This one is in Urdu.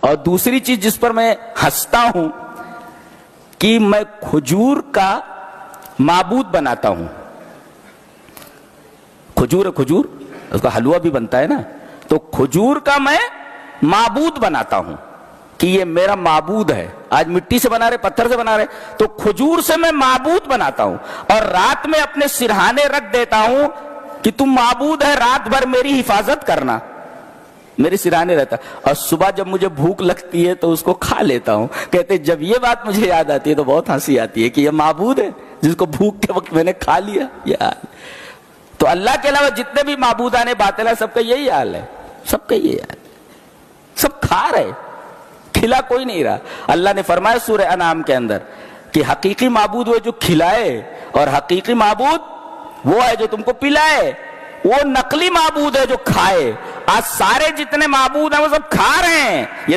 اور دوسری چیز جس پر میں ہنستا ہوں کہ میں کھجور کا معبود بناتا ہوں. کھجور اس کا حلوہ بھی بنتا ہے نا, تو کھجور کا میں معبود بناتا ہوں کہ یہ میرا معبود ہے. آج مٹی سے بنا رہے, پتھر سے بنا رہے, تو کھجور سے میں معبود بناتا ہوں. اور رات میں اپنے سرہانے رکھ دیتا ہوں کہ تم معبود ہے, رات بھر میری حفاظت کرنا, میرے سرہانے رہتا. اور صبح جب مجھے بھوک لگتی ہے تو اس کو کھا لیتا ہوں. کہتے جب یہ بات مجھے یاد آتی ہے تو بہت ہنسی آتی ہے کہ یہ معبود ہے جس کو بھوک کے وقت میں نے کھا لیا. تو اللہ کے علاوہ جتنے بھی معبودان باطل ہیں سب کا یہی حال ہے, سب کا یہی حال, سب کھا رہے, کھلا کوئی نہیں رہا. اللہ نے فرمایا سورہ انعام کے اندر کہ حقیقی معبود وہ جو کھلائے, اور حقیقی معبود وہ ہے جو تم کو پلائے. وہ نقلی معبود ہے جو کھائے. آج سارے جتنے معبود ہیں وہ سب کھا رہے ہیں.